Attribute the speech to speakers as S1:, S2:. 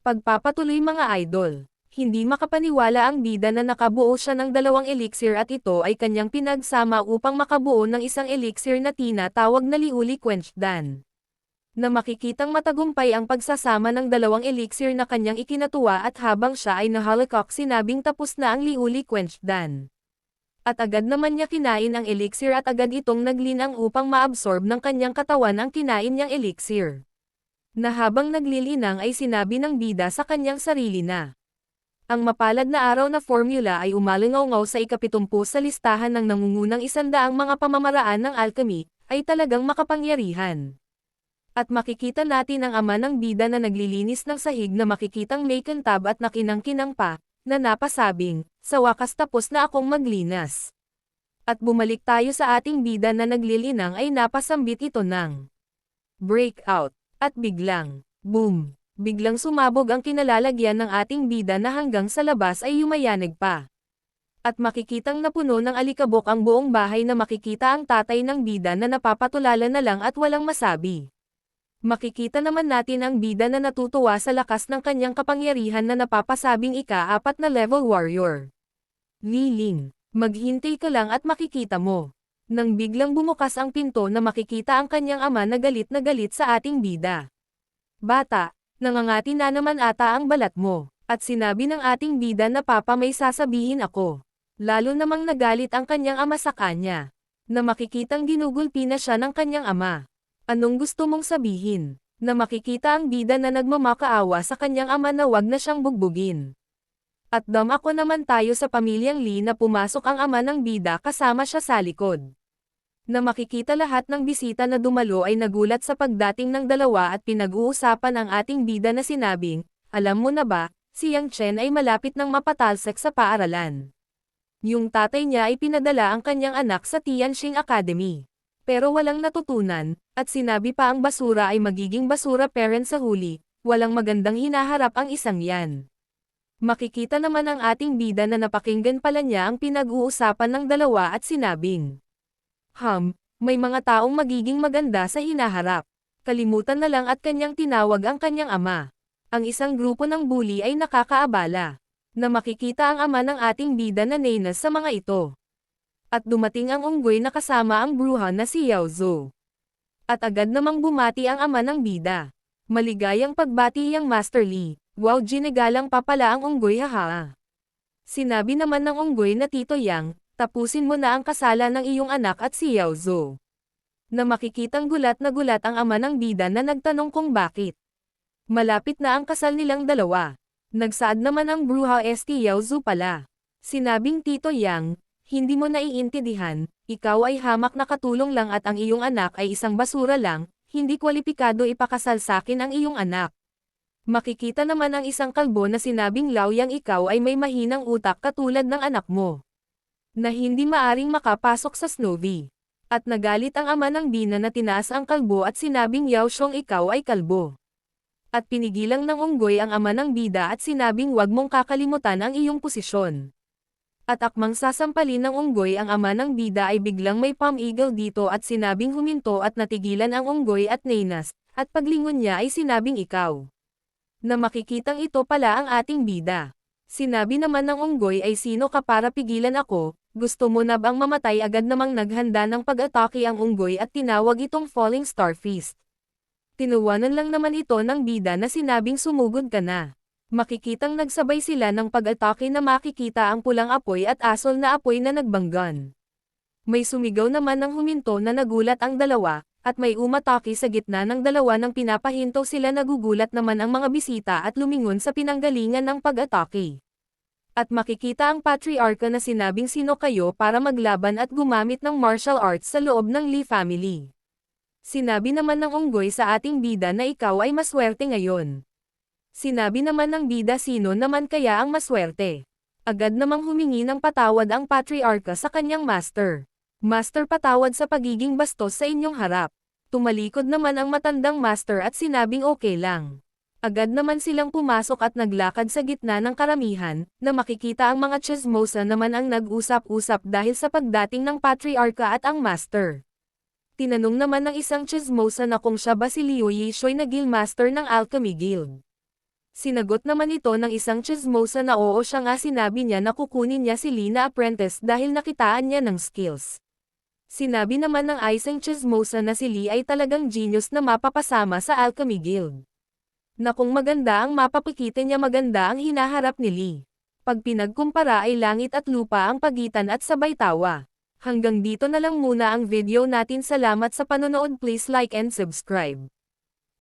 S1: Pagpapatuloy mga idol. Hindi makapaniwala ang bida na nakabuo siya ng dalawang elixir at ito ay kanyang pinagsama upang makabuo ng isang elixir na tinatawag na Liuli Quenched Dan. Na makikitang matagumpay ang pagsasama ng dalawang elixir na kanyang ikinatuwa at habang siya ay nahalakak sinabing tapos na ang Liuli Quenched Dan. At agad naman niya kinain ang elixir at agad itong naglinang upang maabsorb ng kanyang katawan ang kinain niyang elixir. Na habang naglilinang ay sinabi ng bida sa kanyang sarili na ang mapalad na araw na formula ay umalingaw sa ika-70 sa listahan ng nangungunang 100 mga pamamaraan ng alchemy, ay talagang makapangyarihan. At makikita natin ang ama ng bida na naglilinis ng sahig na makikitang may kantab at nakinang-kinang pa, na napasabing, sa wakas tapos na akong maglinas. At bumalik tayo sa ating bida na naglilinang ay napasambit ito ng breakout. At biglang, boom, biglang sumabog ang kinalalagyan ng ating bida na hanggang sa labas ay yumayanig pa. At makikitang napuno ng alikabok ang buong bahay na makikita ang tatay ng bida na napapatulala na lang at walang masabi. Makikita naman natin ang bida na natutuwa sa lakas ng kanyang kapangyarihan na napapasabing ika-4 na level warrior. Liling, maghintay ka lang at makikita mo. Nang biglang bumukas ang pinto na makikita ang kanyang ama na galit sa ating bida. Bata, nangangati na naman ata ang balat mo, at sinabi ng ating bida na papa may sasabihin ako. Lalo namang nagalit ang kanyang ama sa kanya, na makikitang ginugulpi na siya ng kanyang ama. Anong gusto mong sabihin? Na makikita ang bida na nagmamakaawa sa kanyang ama na wag na siyang bugbugin. At ako naman tayo sa pamilyang Lee na pumasok ang ama ng bida kasama siya sa likod. Na makikita lahat ng bisita na dumalo ay nagulat sa pagdating ng dalawa at pinag-uusapan ang ating bida na sinabing, alam mo na ba, si Yang Chen ay malapit ng mapatalsik sa paaralan. Yung tatay niya ay pinadala ang kanyang anak sa Tianxing Academy. Pero walang natutunan, at sinabi pa ang basura ay magiging basura parent sa huli, walang magandang hinaharap ang isang yan. Makikita naman ang ating bida na napakinggan pala niya ang pinag-uusapan ng dalawa at sinabing, may mga taong magiging maganda sa hinaharap. Kalimutan na lang at kanyang tinawag ang kanyang ama. Ang isang grupo ng bully ay nakakaabala. Na makikita ang ama ng ating bida na Nainas sa mga ito. At dumating ang unggoy na kasama ang bruha na si Yao Zhou. At agad namang bumati ang ama ng bida. Maligayang pagbati yang Master Li. Wow, ginagalang pa pala ang unggoy haha. Sinabi naman ng unggoy na Tito Yang, tapusin mo na ang kasalan ng iyong anak at si Yao Zhou. Na makikitang gulat na gulat ang ama ng bida na nagtanong kung bakit. Malapit na ang kasal nilang dalawa. Nagsaad naman ang bruha St. Yao Zhou pala. Sinabing Tito Yang, hindi mo naiintindihan, ikaw ay hamak na katulong lang at ang iyong anak ay isang basura lang, hindi kwalipikado ipakasal sa akin ang iyong anak. Makikita naman ang isang kalbo na sinabing Lao Yang ikaw ay may mahinang utak katulad ng anak mo. Na hindi maaring makapasok sa Snowy. At nagalit ang ama ng bina na tinaas ang kalbo at sinabing Yao Xiong ikaw ay kalbo. At pinigilang ng unggoy ang ama ng bida at sinabing wag mong kakalimutan ang iyong posisyon. At akmang sasampalin ng unggoy ang ama ng bida ay biglang may palm eagle dito at sinabing huminto at natigilan ang unggoy at Nainas, at paglingon niya ay sinabing ikaw. Na makikitang ito pala ang ating bida. Sinabi naman ng unggoy ay sino ka para pigilan ako, gusto mo na bang mamatay agad namang naghanda ng pag-atake ang unggoy at tinawag itong Falling Star Feast. Tinuwanan lang naman ito ng bida na sinabing sumugod ka na. Makikitang nagsabay sila ng pag-atake na makikita ang pulang apoy at asol na apoy na nagbanggan. May sumigaw naman ng huminto na nagulat ang dalawa, at may umatake sa gitna ng dalawa ng pinapahinto sila nagugulat naman ang mga bisita at lumingon sa pinanggalingan ng pag-atake. At makikita ang patriarka na sinabing sino kayo para maglaban at gumamit ng martial arts sa loob ng Lee family. Sinabi naman ng unggoy sa ating bida na ikaw ay maswerte ngayon. Sinabi naman ng bida sino naman kaya ang maswerte. Agad namang humingi ng patawad ang patriarka sa kanyang master. Master patawad sa pagiging bastos sa inyong harap. Tumalikod naman ang matandang master at sinabing okay lang. Agad naman silang pumasok at naglakad sa gitna ng karamihan, na makikita ang mga chismosa naman ang nag-usap-usap dahil sa pagdating ng patriarka at ang master. Tinanong naman ng isang chismosa na kung siya ba si Liu Yishui na guildmaster ng Alchemy Guild. Sinagot naman ito ng isang chismosa na oo siya nga sinabi niya na kukunin niya si Lee na apprentice dahil nakitaan niya ng skills. Sinabi naman ng isang chismosa na si Lee ay talagang genius na mapapasama sa Alchemy Guild. Na kung maganda ang mapapakita niya maganda ang hinaharap ni Lee. Pag pinagkumpara ay langit at lupa ang pagitan at sabay tawa. Hanggang dito na lang muna ang video natin. Salamat sa panonood, please like and subscribe.